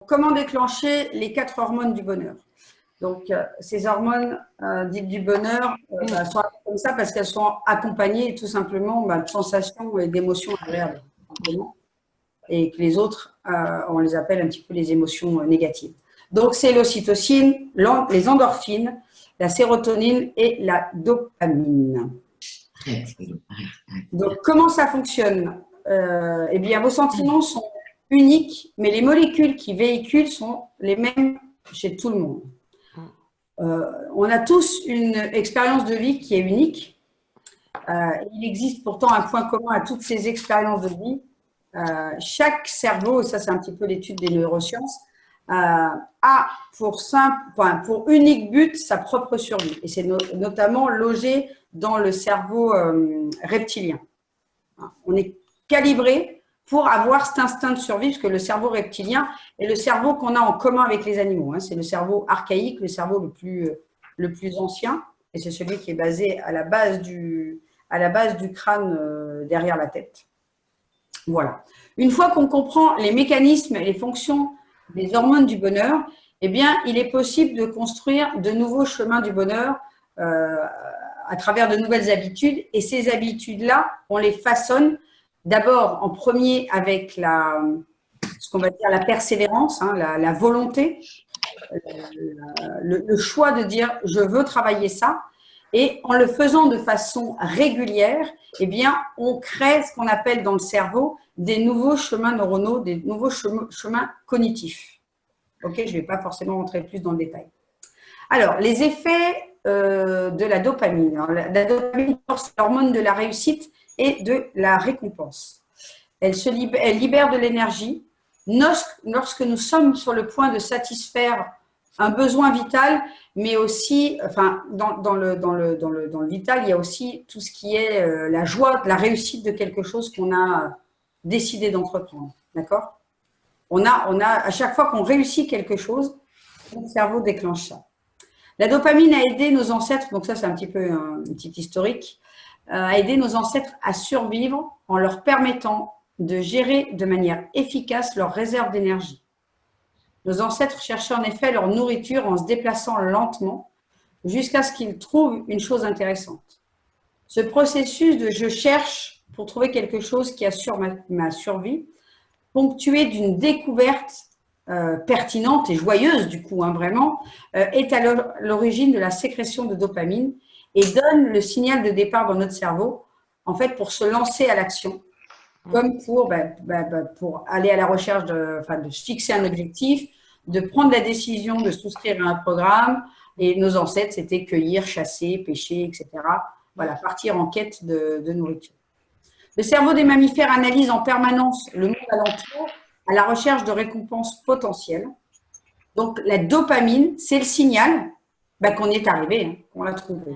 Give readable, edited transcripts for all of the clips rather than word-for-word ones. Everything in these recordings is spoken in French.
Comment déclencher les 4 hormones du bonheur? Donc, ces hormones dites du bonheur sont comme ça parce qu'elles sont accompagnées tout simplement de sensations et d'émotions agréables. Et que les autres, on les appelle un petit peu les émotions négatives. Donc, c'est l'ocytocine, les endorphines, la sérotonine et la dopamine. Donc, comment ça fonctionne? Eh bien, vos sentiments sont uniques, mais les molécules qui véhiculent sont les mêmes chez tout le monde. On a tous une expérience de vie qui est unique. Il existe pourtant un point commun à toutes ces expériences de vie. Chaque cerveau, et ça c'est un petit peu l'étude des neurosciences, a pour unique but sa propre survie. Et c'est notamment logé dans le cerveau reptilien. On est calibré pour avoir cet instinct de survie, parce que le cerveau reptilien est le cerveau qu'on a en commun avec les animaux. C'est le cerveau archaïque, le cerveau le plus ancien, et c'est celui qui est basé à la base du crâne derrière la tête. Voilà. Une fois qu'on comprend les mécanismes et les fonctions des hormones du bonheur, eh bien, il est possible de construire de nouveaux chemins du bonheur à travers de nouvelles habitudes. Et ces habitudes-là, on les façonne d'abord en premier avec ce qu'on va dire la persévérance, la volonté, le choix de dire je veux travailler ça. Et en le faisant de façon régulière, eh bien, on crée ce qu'on appelle dans le cerveau des nouveaux chemins neuronaux, des nouveaux chemins cognitifs. Ok, je ne vais pas forcément rentrer plus dans le détail. Alors, les effets de la dopamine. Alors, la dopamine, c'est l'hormone de la réussite et de la récompense. Elle libère de l'énergie lorsque nous sommes sur le point de satisfaire un besoin vital, mais aussi, enfin, dans le vital, il y a aussi tout ce qui est la joie, la réussite de quelque chose qu'on a décidé d'entreprendre. D'accord? À chaque fois qu'on réussit quelque chose, notre cerveau déclenche ça. La dopamine a aidé nos ancêtres, donc ça c'est un petit peu un petit historique, a aidé nos ancêtres à survivre en leur permettant de gérer de manière efficace leurs réserves d'énergie. Nos ancêtres cherchaient en effet leur nourriture en se déplaçant lentement jusqu'à ce qu'ils trouvent une chose intéressante. Ce processus de « je cherche » pour trouver quelque chose qui assure ma survie, ponctué d'une découverte pertinente et joyeuse du coup, vraiment, est à l'origine de la sécrétion de dopamine et donne le signal de départ dans notre cerveau, en fait, pour se lancer à l'action, comme pour aller à la recherche de se fixer un objectif, de prendre la décision de souscrire à un programme. Et nos ancêtres, c'était cueillir, chasser, pêcher, etc. Voilà, partir en quête de nourriture. Le cerveau des mammifères analyse en permanence le monde alentour à la recherche de récompenses potentielles. Donc, la dopamine, c'est le signal qu'on y est arrivé, qu'on l'a trouvé.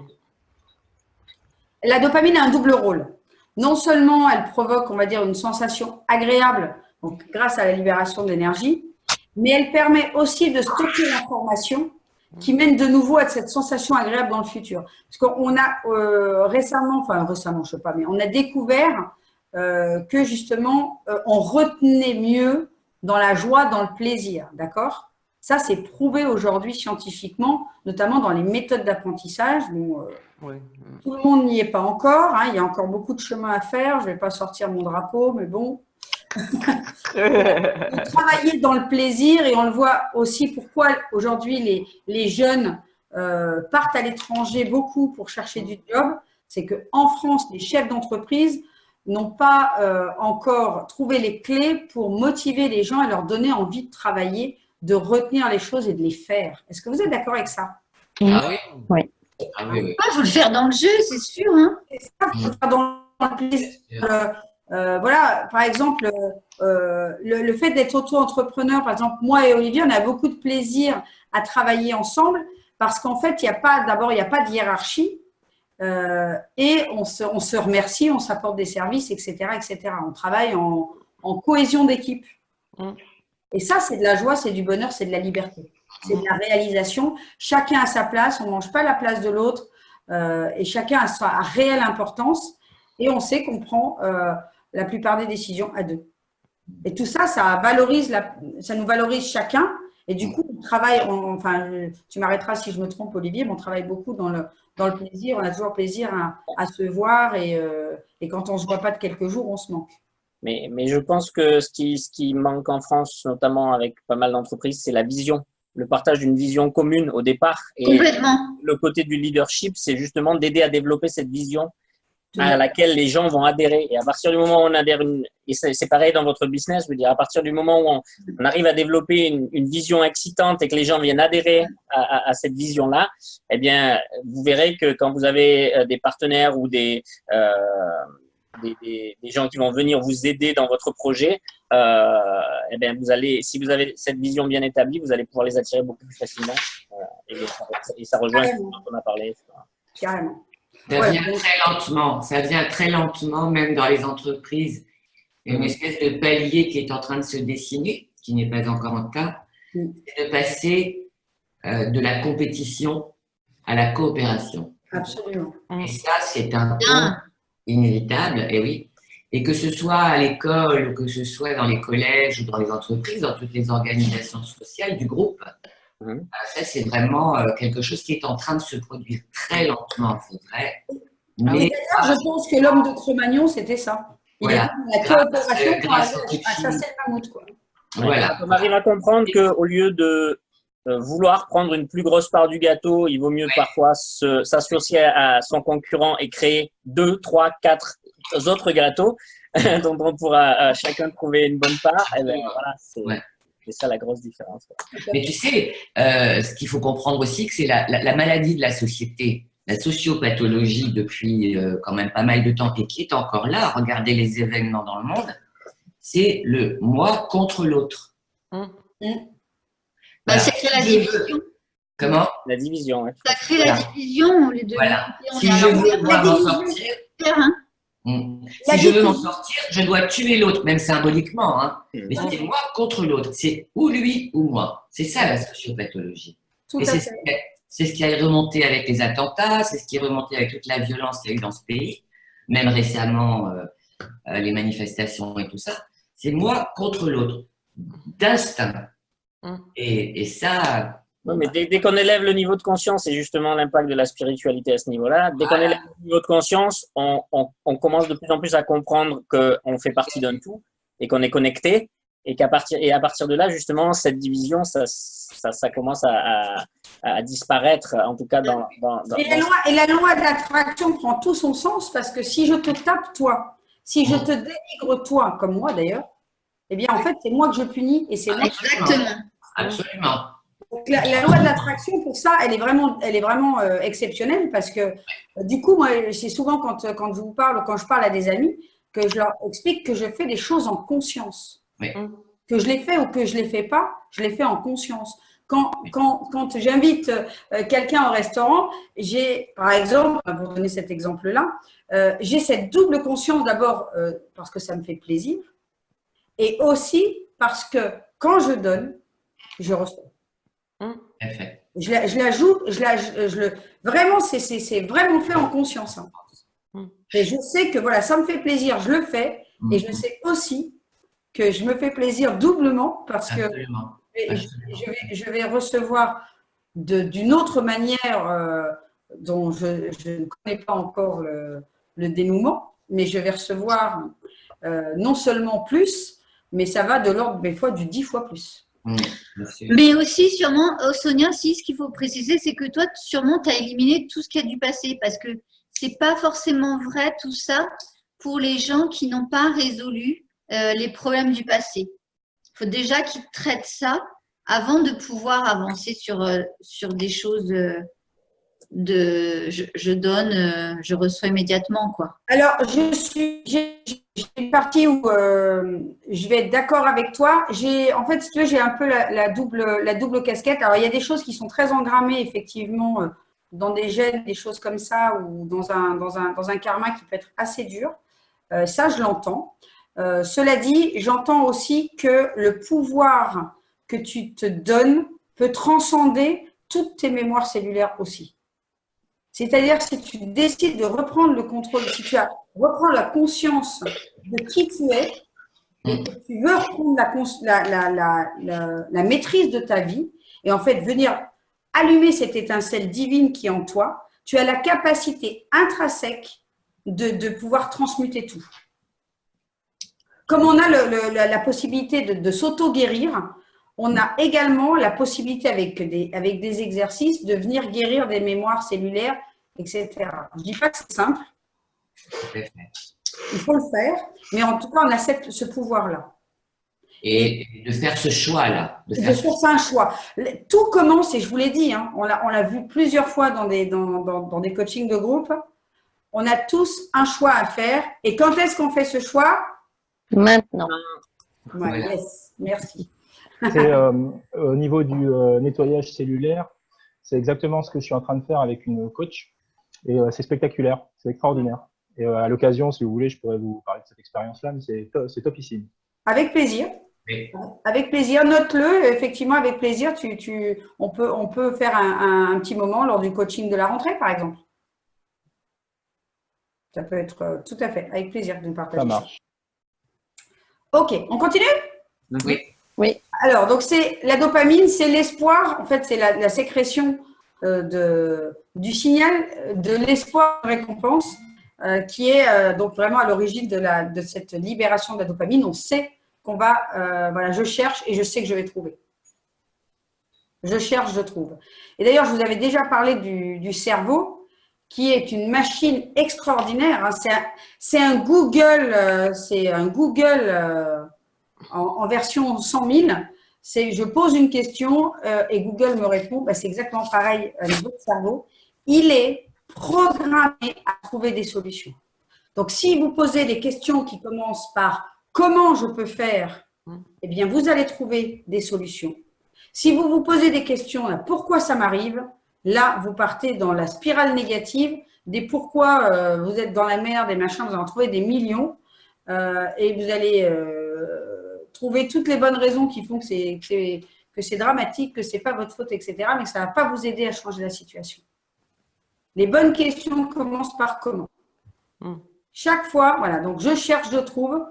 La dopamine a un double rôle. Non seulement elle provoque, on va dire, une sensation agréable, donc grâce à la libération d'énergie, mais elle permet aussi de stocker l'information qui mène de nouveau à cette sensation agréable dans le futur. Parce qu'on a récemment, je sais pas, mais on a découvert que justement, on retenait mieux dans la joie, dans le plaisir, d'accord? Ça, c'est prouvé aujourd'hui scientifiquement, notamment dans les méthodes d'apprentissage. Bon, tout le monde n'y est pas encore, il y a encore beaucoup de chemin à faire. Je ne vais pas sortir mon drapeau, mais bon. Travailler dans le plaisir, et on le voit aussi pourquoi aujourd'hui les jeunes partent à l'étranger beaucoup pour chercher du job. C'est qu'en France, les chefs d'entreprise n'ont pas encore trouvé les clés pour motiver les gens et leur donner envie de travailler, de retenir les choses et de les faire. Est-ce que vous êtes d'accord avec ça? Ah oui. Oui. Ah oui, oui. Il faut le faire dans le jeu, c'est sûr. C'est ça, il faut le faire dans le plaisir. Voilà, par exemple, le fait d'être auto-entrepreneur, par exemple, moi et Olivier, on a beaucoup de plaisir à travailler ensemble parce qu'en fait, il n'y a pas de hiérarchie et on se remercie, on s'apporte des services, etc., etc. On travaille en cohésion d'équipe. Et ça, c'est de la joie, c'est du bonheur, c'est de la liberté. C'est de la réalisation. Chacun a sa place, on ne mange pas la place de l'autre et chacun a sa réelle importance et on sait qu'on prend la plupart des décisions à deux. Et tout ça, ça nous valorise chacun. Et du coup, on travaille, tu m'arrêteras si je me trompe, Olivier, mais on travaille beaucoup dans le plaisir. On a toujours plaisir à se voir et quand on ne se voit pas de quelques jours, on se manque. Mais je pense que ce qui manque en France, notamment avec pas mal d'entreprises, c'est la vision, le partage d'une vision commune au départ. Et Complètement. le côté du leadership, c'est justement d'aider à développer cette vision à laquelle les gens vont adhérer. Et à partir du moment où on adhère, et c'est pareil dans votre business, je veux dire, à partir du moment où on arrive à développer une vision excitante et que les gens viennent adhérer à cette vision-là, eh bien, vous verrez que quand vous avez des partenaires ou des gens qui vont venir vous aider dans votre projet, eh bien, si vous avez cette vision bien établie, vous allez pouvoir les attirer beaucoup plus facilement. Et ça rejoint ce dont on a parlé. Carrément. Ça vient très lentement, même dans les entreprises. Il y a une espèce de palier qui est en train de se dessiner, qui n'est pas encore en cas, c'est de passer de la compétition à la coopération. Absolument. Et ça, c'est un point inévitable, et oui. Et que ce soit à l'école, ou que ce soit dans les collèges, ou dans les entreprises, dans toutes les organisations sociales du groupe, ça, c'est vraiment quelque chose qui est en train de se produire très lentement, c'est vrai. Mais je pense que l'homme de Cro-Magnon, c'était ça. Il est dans la coopération grâce à chasser le mammouth, quoi. Voilà. On arrive à comprendre qu'au lieu de vouloir prendre une plus grosse part du gâteau, il vaut mieux parfois s'associer à son concurrent et créer 2, 3, 4 autres gâteaux dont on pourra chacun trouver une bonne part. Et bien, voilà, c'est ça la grosse différence. Mais tu sais, ce qu'il faut comprendre aussi, que c'est la maladie de la société, la sociopathologie depuis quand même pas mal de temps et qui est encore là. Regardez les événements dans le monde, c'est le moi contre l'autre. Bah, ça crée la division. Comment? La division, oui. Ça crée la division. Les deux. Voilà. Si je veux m'en sortir, si je veux m'en sortir, je dois tuer l'autre, même symboliquement. Hein. Mais c'est moi contre l'autre. C'est ou lui ou moi. C'est ça la sociopathologie. Et c'est ce qui est remonté avec les attentats, c'est ce qui est remonté avec toute la violence qu'il y a eu dans ce pays, même récemment les manifestations et tout ça. C'est moi contre l'autre, d'instinct. Et ça… Oui, mais dès qu'on élève le niveau de conscience, et justement l'impact de la spiritualité à ce niveau-là, dès qu'on élève le niveau de conscience, on commence de plus en plus à comprendre qu'on fait partie d'un tout et qu'on est connecté, et à partir de là, justement, cette division, ça commence à disparaître, en tout cas dans la loi de l'attraction prend tout son sens, parce que si je te tape toi, si je te dénigre toi, comme moi d'ailleurs, eh bien en fait c'est moi que je punis et c'est moi. Exactement. Absolument. Donc, la loi de l'attraction, pour ça, elle est vraiment exceptionnelle, parce que du coup, moi, c'est souvent quand je vous parle ou quand je parle à des amis que je leur explique que je fais des choses en conscience. Oui. Que je les fais ou que je les fais pas, je les fais en conscience. Quand j'invite quelqu'un au restaurant, par exemple, pour donner cet exemple-là, j'ai cette double conscience d'abord parce que ça me fait plaisir et aussi parce que quand je donne, je reçois. Vraiment, c'est vraiment fait en conscience. Hein. Et je sais que voilà, ça me fait plaisir, je le fais, et je sais aussi que je me fais plaisir doublement parce que je vais recevoir d'une autre manière dont je ne connais pas encore le dénouement, mais je vais recevoir non seulement plus, mais ça va de l'ordre des fois du 10 fois plus. Mais aussi, sûrement, Sonia, si ce qu'il faut préciser, c'est que toi, sûrement, tu as éliminé tout ce qui a du passé parce que c'est pas forcément vrai tout ça pour les gens qui n'ont pas résolu les problèmes du passé. Il faut déjà qu'ils traitent ça avant de pouvoir avancer sur des choses je donne, je reçois immédiatement, quoi. Alors, j'ai une partie où je vais être d'accord avec toi. En fait, si tu veux, j'ai un peu la double casquette. Alors, il y a des choses qui sont très engrammées, effectivement, dans des gènes, des choses comme ça, ou dans un karma qui peut être assez dur. Ça, je l'entends. Cela dit, j'entends aussi que le pouvoir que tu te donnes peut transcender toutes tes mémoires cellulaires aussi. C'est-à-dire que si tu décides de reprendre le contrôle, si tu reprends la conscience de qui tu es, et que tu veux reprendre la maîtrise de ta vie et en fait venir allumer cette étincelle divine qui est en toi, tu as la capacité intrinsèque de pouvoir transmuter tout. Comme on a la possibilité de s'auto-guérir, on a également la possibilité avec des exercices de venir guérir des mémoires cellulaires, etc. Je ne dis pas que c'est simple, il faut le faire, mais en tout cas, on a ce pouvoir-là. Et de faire ce choix-là. De faire un choix. Tout commence, et je vous l'ai dit, hein, on l'a vu plusieurs fois dans des coachings de groupe, on a tous un choix à faire. Et quand est-ce qu'on fait ce choix? Maintenant. Ouais, yes, merci. Au niveau du nettoyage cellulaire, c'est exactement ce que je suis en train de faire avec une coach. Et c'est spectaculaire, c'est extraordinaire. Et à l'occasion, si vous voulez, je pourrais vous parler de cette expérience-là, mais c'est topissime. Avec plaisir. Oui. Avec plaisir, note-le. Effectivement, avec plaisir, on peut faire un petit moment lors du coaching de la rentrée, par exemple. Ça peut être tout à fait avec plaisir de nous partager. Ça marche. Ok, on continue? Oui. Oui. Alors, donc c'est la dopamine, c'est l'espoir. En fait, c'est la sécrétion du signal de l'espoir de récompense qui est donc vraiment à l'origine de cette libération de la dopamine. On sait qu'on va, voilà, je cherche et je sais que je vais trouver. Je cherche, je trouve. Et d'ailleurs, je vous avais déjà parlé du cerveau, qui est une machine extraordinaire. Hein. C'est un Google, en version 100 000. Je pose une question et Google me répond. Ben, c'est exactement pareil avec votre cerveau. Il est programmé à trouver des solutions. Donc, si vous posez des questions qui commencent par « Comment je peux faire ?», eh bien, vous allez trouver des solutions. Si vous vous posez des questions « Pourquoi ça m'arrive ?», là, vous partez dans la spirale négative des pourquoi vous êtes dans la merde et machin, vous en trouvez des millions et vous allez trouver toutes les bonnes raisons qui font que c'est dramatique, que ce n'est pas votre faute, etc. Mais ça ne va pas vous aider à changer la situation. Les bonnes questions commencent par comment. Chaque fois, voilà, donc je cherche, je trouve.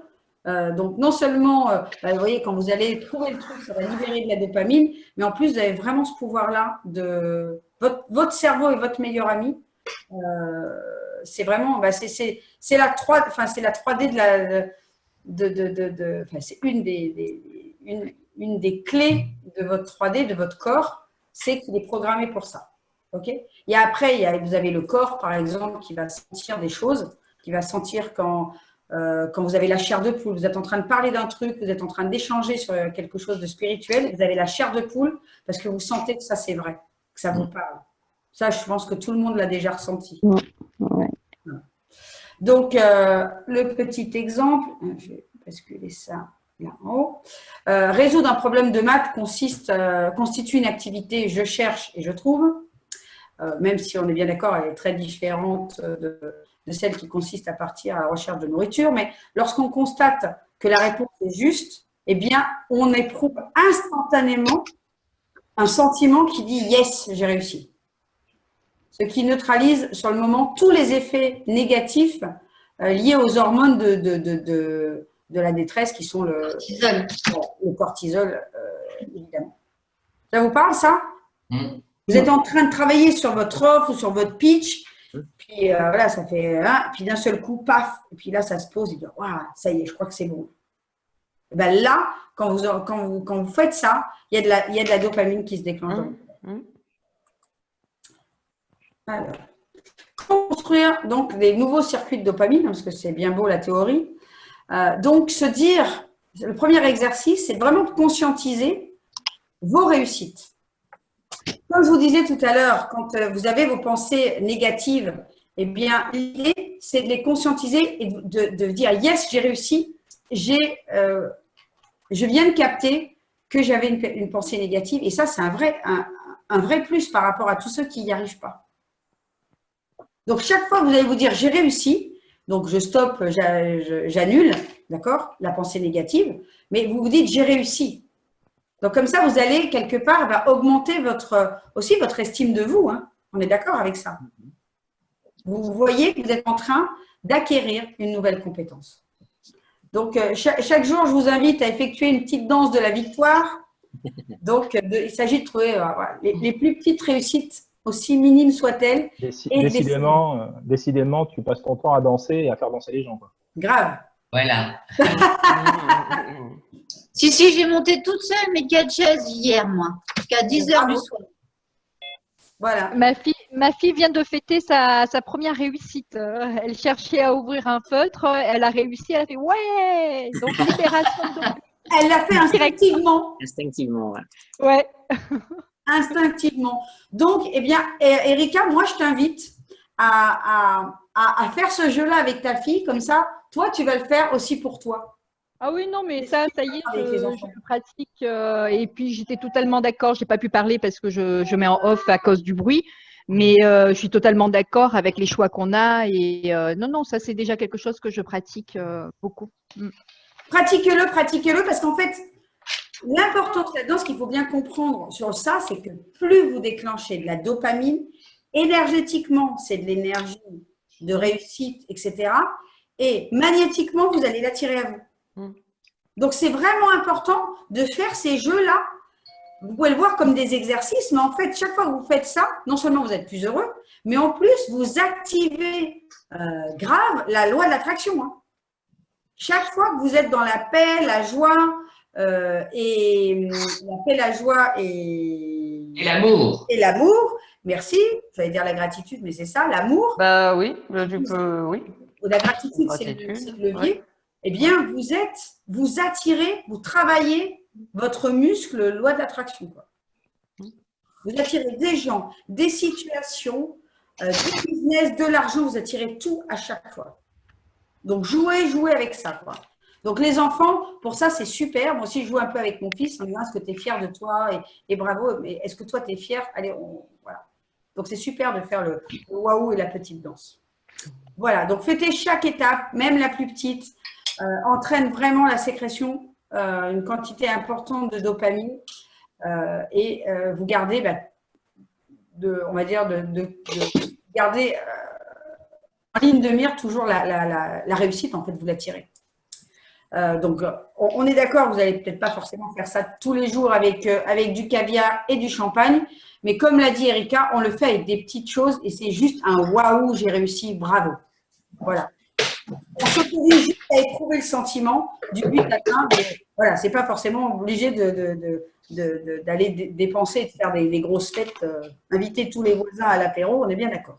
Donc non seulement, vous voyez, quand vous allez trouver le truc, ça va libérer de la dopamine, mais en plus, vous avez vraiment ce pouvoir-là de votre cerveau est votre meilleur ami. C'est vraiment, c'est la 3D, enfin c'est la 3D c'est une des clés de votre 3D, de votre corps, c'est qu'il est programmé pour ça. Ok. Et après, vous avez le corps, par exemple, qui va sentir des choses, qui va sentir quand vous avez la chair de poule, vous êtes en train de parler d'un truc, vous êtes en train d'échanger sur quelque chose de spirituel, vous avez la chair de poule parce que vous sentez que ça c'est vrai, que ça vous parle. Ça, je pense que tout le monde l'a déjà ressenti. Ouais. Donc, le petit exemple, je vais basculer ça là en haut. Résoudre un problème de maths constitue une activité je cherche et je trouve. Même si on est bien d'accord, elle est très différente de celle qui consiste à partir à la recherche de nourriture. Mais lorsqu'on constate que la réponse est juste, eh bien, on éprouve instantanément un sentiment qui dit « yes, j'ai réussi ». Ce qui neutralise sur le moment tous les effets négatifs liés aux hormones de la détresse qui sont le cortisol, évidemment. Ça vous parle, ça? Vous êtes en train de travailler sur votre offre ou sur votre pitch, puis voilà, ça fait puis d'un seul coup, paf, et puis là, ça se pose, et dit, waouh, ça y est, je crois que c'est bon. Et ben là, quand vous faites ça, il y a de la dopamine qui se déclenche. Alors, construire donc des nouveaux circuits de dopamine, parce que c'est bien beau la théorie. Donc, se dire, le premier exercice, c'est vraiment de conscientiser vos réussites. Comme je vous disais tout à l'heure, quand vous avez vos pensées négatives, eh bien, l'idée, c'est de les conscientiser et de dire « Yes, j'ai réussi, je viens de capter que j'avais une pensée négative. » Et ça, c'est un vrai plus par rapport à tous ceux qui n'y arrivent pas. Donc, chaque fois que vous allez vous dire « J'ai réussi », donc je stoppe, j'annule, d'accord, la pensée négative, mais vous vous dites « J'ai réussi ». Donc, comme ça, vous allez, quelque part, augmenter aussi votre estime de vous. Hein. On est d'accord avec ça. Vous voyez que vous êtes en train d'acquérir une nouvelle compétence. Donc, chaque jour, je vous invite à effectuer une petite danse de la victoire. Donc, il s'agit de trouver voilà, les plus petites réussites, aussi minimes soient-elles. Décidément, tu passes ton temps à danser et à faire danser les gens, quoi. Grave. Voilà. Si, j'ai monté toute seule mes 4 chaises hier, moi, jusqu'à 10h du soir. Voilà. Ma fille vient de fêter sa première réussite. Elle cherchait à ouvrir un feutre, elle a réussi, elle a fait ouais. Donc libération de dopamine. Elle l'a fait instinctivement. Instinctivement, ouais. Ouais. Instinctivement. Donc, eh bien, Erika, moi, je t'invite à faire ce jeu-là avec ta fille. Comme ça, toi, tu vas le faire aussi pour toi. Ah oui, non, mais ça y est, je le pratique. Et puis, j'étais totalement d'accord. Je n'ai pas pu parler parce que je mets en off à cause du bruit. Mais je suis totalement d'accord avec les choix qu'on a. Et non, ça, c'est déjà quelque chose que je pratique beaucoup. Pratiquez-le, parce qu'en fait, l'importance là-dedans, ce qu'il faut bien comprendre sur ça, c'est que plus vous déclenchez de la dopamine, énergétiquement, c'est de l'énergie de réussite, etc. Et magnétiquement, vous allez l'attirer à vous. Donc, c'est vraiment important de faire ces jeux-là. Vous pouvez le voir comme des exercices, mais en fait, chaque fois que vous faites ça, non seulement vous êtes plus heureux, mais en plus, vous activez grave la loi de l'attraction. Hein. Chaque fois que vous êtes dans la paix, la joie, et l'amour. Et l'amour, merci, j'allais dire la gratitude, mais c'est ça, l'amour. Bah oui, tu peux, oui. La gratitude, c'est le levier. Ouais. Eh bien, vous attirez, vous travaillez votre muscle, loi de l'attraction. Vous attirez des gens, des situations, du business, de l'argent, vous attirez tout à chaque fois. Donc, jouez avec ça, quoi. Donc, les enfants, pour ça, c'est super. Moi aussi, je joue un peu avec mon fils en disant, est-ce que tu es fier de toi et bravo, mais est-ce que toi, tu es fier? Allez, voilà. Donc, c'est super de faire le waouh et la petite danse. Voilà, donc fêtez chaque étape, même la plus petite, entraîne vraiment la sécrétion, une quantité importante de dopamine et vous gardez, on va dire, de garder en ligne de mire toujours la réussite, en fait, vous l'attirez. Donc, on est d'accord, vous n'allez peut-être pas forcément faire ça tous les jours avec du caviar et du champagne, mais comme l'a dit Erika, on le fait avec des petites choses et c'est juste un waouh, j'ai réussi, bravo. Voilà. On s'autorise juste à éprouver le sentiment du but atteint, mais voilà, c'est pas forcément obligé d'aller dépenser et de faire des grosses fêtes, inviter tous les voisins à l'apéro, on est bien d'accord.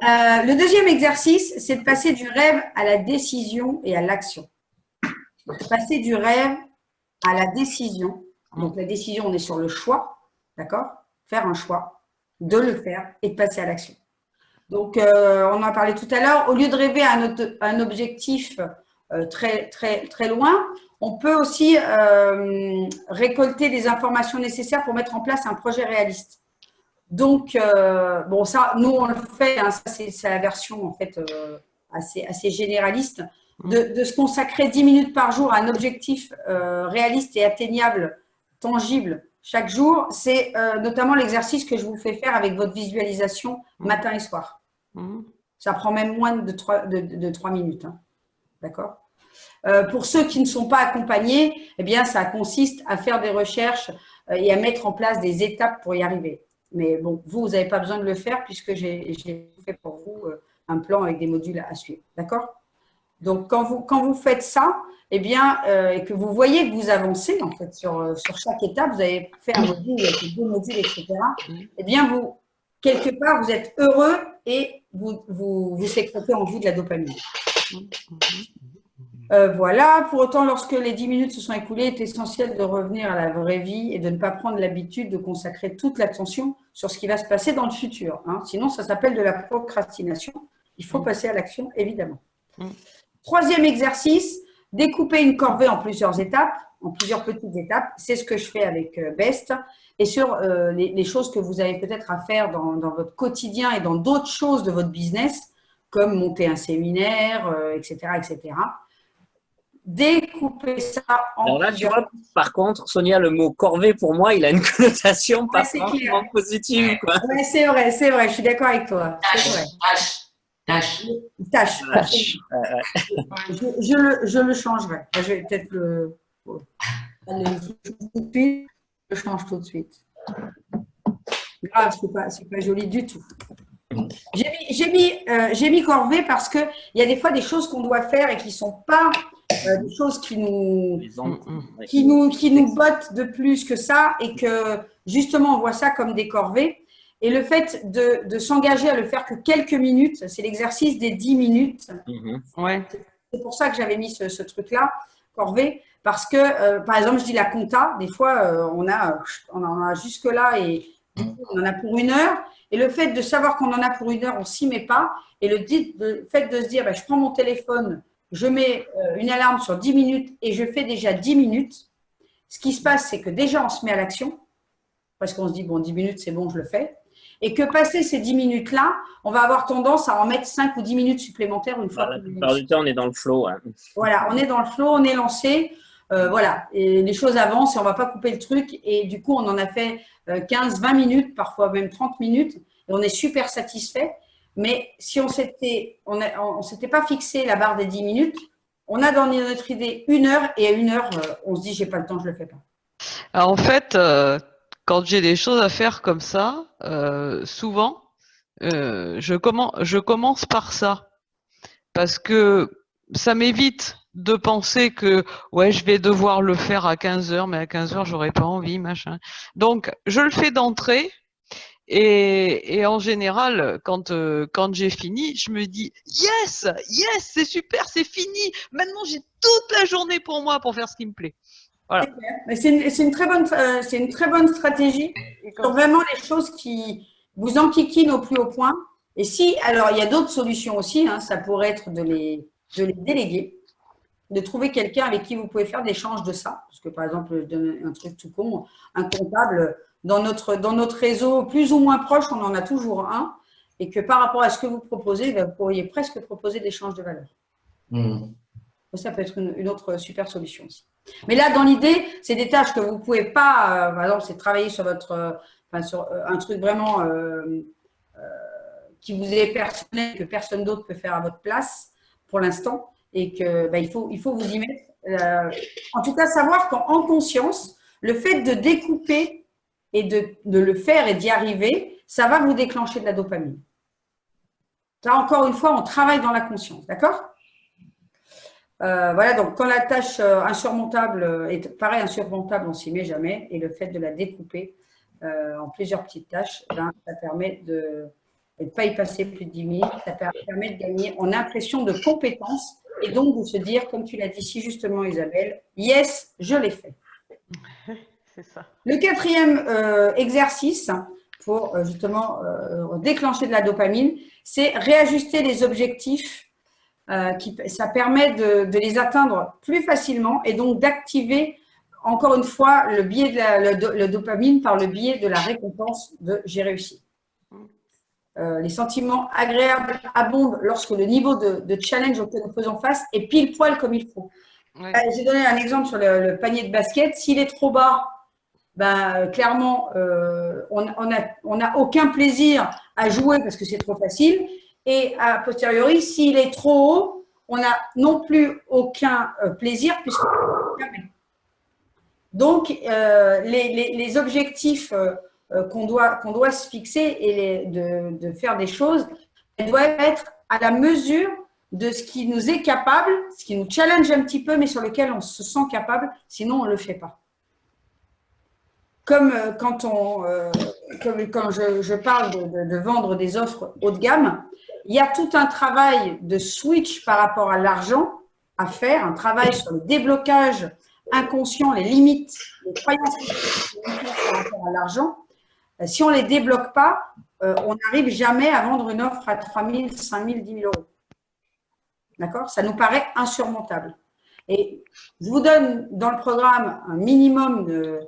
Le deuxième exercice, c'est de passer du rêve à la décision et à l'action. Passer du rêve à la décision. Donc, la décision, on est sur le choix, d'accord? Faire un choix, de le faire et de passer à l'action. Donc, on en a parlé tout à l'heure. Au lieu de rêver à un objectif très, très, très loin, on peut aussi récolter les informations nécessaires pour mettre en place un projet réaliste. Donc, bon, ça, nous, on le fait, hein, ça, c'est la version, en fait, assez généraliste, de se consacrer 10 minutes par jour à un objectif réaliste et atteignable, tangible, chaque jour. C'est notamment l'exercice que je vous fais faire avec votre visualisation matin et soir. Ça prend même moins de 3 minutes, hein. D'accord ? Pour ceux qui ne sont pas accompagnés, eh bien, ça consiste à faire des recherches et à mettre en place des étapes pour y arriver. Mais bon, vous n'avez pas besoin de le faire puisque j'ai fait pour vous un plan avec des modules à suivre. D'accord? Donc, quand vous faites ça, eh bien, et que vous voyez que vous avancez en fait sur chaque étape, vous avez fait un module avec 2 modules, etc. Eh bien, quelque part, vous êtes heureux et vous sécrétez en vous de la dopamine. Voilà. Pour autant, lorsque les 10 minutes se sont écoulées, il est essentiel de revenir à la vraie vie et de ne pas prendre l'habitude de consacrer toute l'attention sur ce qui va se passer dans le futur. Hein. Sinon, ça s'appelle de la procrastination. Il faut passer à l'action, évidemment. Troisième exercice, découper une corvée en plusieurs étapes, en plusieurs petites étapes. C'est ce que je fais avec Best. Et sur les choses que vous avez peut-être à faire dans votre quotidien et dans d'autres choses de votre business, comme monter un séminaire, etc., etc. Découper ça en Alors là, tu vois, par contre, Sonia, le mot corvée, pour moi, il a une connotation pas franchement positive. Oui, c'est vrai, je suis d'accord avec toi. C'est vrai. Tâche. Tâche. Tâche. Je le changerai. Je vais peut-être le change tout de suite. Grave, c'est pas joli du tout. J'ai mis corvée parce qu'il y a des fois des choses qu'on doit faire et qui ne sont pas des choses qui nous bottent de plus que ça et que justement on voit ça comme des corvées. Et le fait de s'engager à le faire que quelques minutes, c'est l'exercice des 10 minutes. Ouais. C'est pour ça que j'avais mis ce truc-là, corvée, parce que, par exemple, je dis la compta, des fois, on en a jusque-là et du coup, on en a pour 1 heure. Et le fait de savoir qu'on en a pour 1 heure, on ne s'y met pas. Et le fait de se dire, je prends mon téléphone, je mets une alarme sur 10 minutes et je fais déjà 10 minutes. Ce qui se passe, c'est que déjà, on se met à l'action parce qu'on se dit, bon, 10 minutes, c'est bon, je le fais. Et que passer ces 10 minutes-là, on va avoir tendance à en mettre 5 ou 10 minutes supplémentaires une fois. La plupart du temps, on est dans le flow. Hein. Voilà, on est dans le flow, on est lancé. Voilà, et les choses avancent et on ne va pas couper le truc. Et du coup, on en a fait 15, 20 minutes, parfois même 30 minutes. Et on est super satisfait. Mais si on s'était pas fixé la barre des 10 minutes, on a dans notre idée 1 heure et à 1 heure, on se dit, j'ai pas le temps, je le fais pas. Alors, en fait, quand j'ai des choses à faire comme ça, souvent, je commence par ça. Parce que ça m'évite de penser que ouais, je vais devoir le faire à 15 heures, mais à 15 heures, j'aurais pas envie, machin. Donc, je le fais d'entrée. Et en général, quand j'ai fini, je me dis yes, c'est super, c'est fini. Maintenant, j'ai toute la journée pour moi pour faire ce qui me plaît. Voilà. C'est une très bonne stratégie sur vraiment les choses qui vous enquiquinent au plus haut point. Et si, alors il y a d'autres solutions aussi, hein, ça pourrait être de les déléguer, de trouver quelqu'un avec qui vous pouvez faire l'échange de ça. Parce que par exemple, je donne un truc tout con, un comptable, dans notre réseau plus ou moins proche, on en a toujours un. Et que par rapport à ce que vous proposez, vous pourriez presque proposer l'échange de valeur. Ça peut être une autre super solution aussi. Mais là, dans l'idée, c'est des tâches que vous ne pouvez pas, par exemple, c'est travailler sur sur un truc vraiment qui vous est personnel, que personne d'autre peut faire à votre place pour l'instant, et que il faut vous y mettre. En tout cas, savoir qu'en conscience, le fait de découper et de le faire et d'y arriver, ça va vous déclencher de la dopamine. Là, encore une fois, on travaille dans la conscience, d'accord ? Voilà, donc quand la tâche insurmontable est pareil, insurmontable, on s'y met jamais. Et le fait de la découper en plusieurs petites tâches, ça permet de ne pas y passer plus de 10 minutes. Ça permet de gagner en impression de compétence et donc de se dire, comme tu l'as dit si justement Isabelle, yes, je l'ai fait. C'est ça. Le 4e exercice pour justement déclencher de la dopamine, c'est réajuster les objectifs. Ça permet de les atteindre plus facilement et donc d'activer encore une fois le biais de le dopamine par le biais de la récompense de j'ai réussi. Les sentiments agréables abondent lorsque le niveau de challenge auquel nous faisons face est pile poil comme il faut. Oui. J'ai donné un exemple sur le panier de basket. S'il est trop bas, clairement, on n'a aucun plaisir à jouer parce que c'est trop facile. Et a posteriori, s'il est trop haut, on n'a non plus aucun plaisir puisqu'on ne jamais. Donc, les objectifs qu'on doit se fixer et de faire des choses, elles doivent être à la mesure de ce qui nous est capable, ce qui nous challenge un petit peu, mais sur lequel on se sent capable, sinon on ne le fait pas. Comme quand je parle de vendre des offres haut de gamme, il y a tout un travail de switch par rapport à l'argent à faire, un travail sur le déblocage inconscient, les limites, les croyances par rapport à l'argent. Si on ne les débloque pas, on n'arrive jamais à vendre une offre à 3 000, 5 000, 10 000 euros. D'accord ? Ça nous paraît insurmontable. Et je vous donne dans le programme un minimum de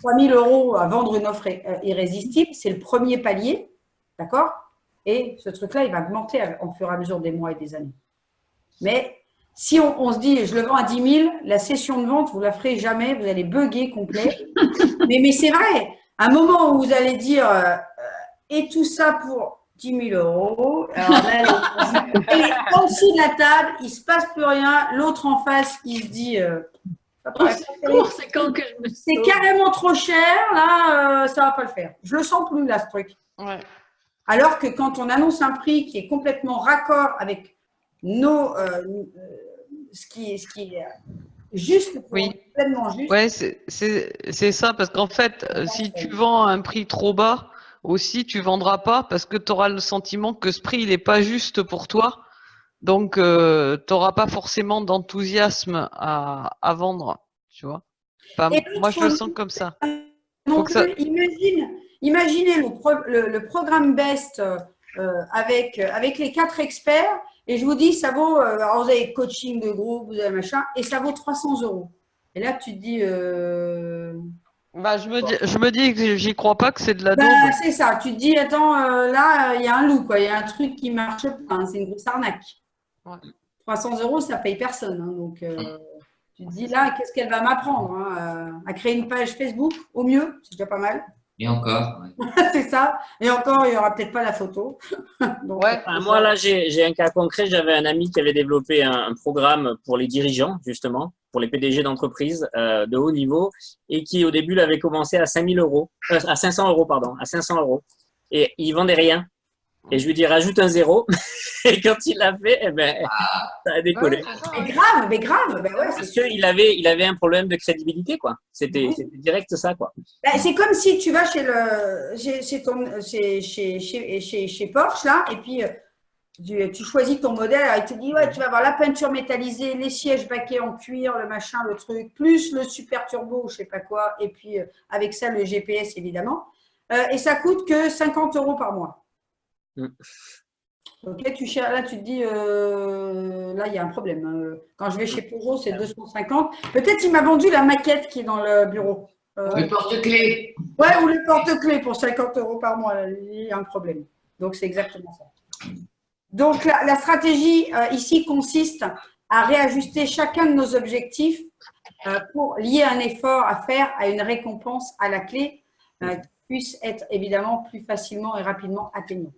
3 000 euros à vendre une offre irrésistible. C'est le premier palier. D'accord ? Et ce truc-là, il va augmenter au fur et à mesure des mois et des années. Mais si on se dit, je le vends à 10 000, la session de vente, vous ne la ferez jamais, vous allez bugger complet. mais c'est vrai, à un moment où vous allez dire, et tout ça pour 10 000 €. Alors là, et en dessous de la table, il ne se passe plus rien. L'autre en face, il se dit c'est quand que je me c'est carrément trop cher, là, ça ne va pas le faire. Je ne le sens plus, là, ce truc. Ouais. Alors que quand on annonce un prix qui est complètement raccord avec ce qui est juste, Oui. pleinement juste. Ouais, c'est ça, parce qu'en fait, si tu vends à un prix trop bas, aussi, tu vendras pas parce que tu auras le sentiment que ce prix, il n'est pas juste pour toi. Donc, tu n'auras pas forcément d'enthousiasme à vendre, tu vois. Enfin, moi, je le sens comme ça. Donc, imaginez le programme BEST avec les 4 experts, et je vous dis, ça vaut, alors vous avez coaching de groupe, vous avez machin, et ça vaut 300 €. Et là, tu te dis… Bah, je me dis que j'y crois pas que c'est de la daube. c'est ça, tu te dis, attends, là, il y a un loup, quoi. Il y a un truc qui marche pas, hein, c'est une grosse arnaque. Ouais. 300 €, ça paye personne. Hein, donc, tu te dis, là, qu'est-ce qu'elle va m'apprendre hein, à créer une page Facebook, au mieux, c'est déjà pas mal. Et encore. Ouais. C'est ça. Et encore, il n'y aura peut-être pas la photo. Donc, Ouais. Moi, là, j'ai un cas concret. J'avais un ami qui avait développé un programme pour les dirigeants, justement, pour les PDG d'entreprises de haut niveau, et qui, au début, l'avait commencé à 5 000 €, à 500 €, pardon, à 500 €. Et il vendait rien. Et je lui dis, rajoute un 0. Et quand il l'a fait, eh ben, ça a décollé. Ouais, c'est ça, mais grave. Ben ouais, Parce qu'il avait un problème de crédibilité, quoi. C'était direct ça, quoi. Ben, c'est comme si tu vas chez Porsche, là, et puis tu choisis ton modèle, alors il te dit, ouais, tu vas avoir la peinture métallisée, les sièges baquets en cuir, le machin, le truc, plus le super turbo, je sais pas quoi, et puis avec ça, le GPS, évidemment. Et ça coûte que 50 € par mois. Donc là, tu te dis, là, il y a un problème. Quand je vais chez Peugeot, c'est 250. Peut-être il m'a vendu la maquette qui est dans le bureau. Le porte-clés. Ouais, ou le porte-clés pour 50 € par mois. Là, il y a un problème. Donc, c'est exactement ça. Donc, la stratégie ici consiste à réajuster chacun de nos objectifs pour lier un effort à faire à une récompense à la clé qui puisse être évidemment plus facilement et rapidement atteignable.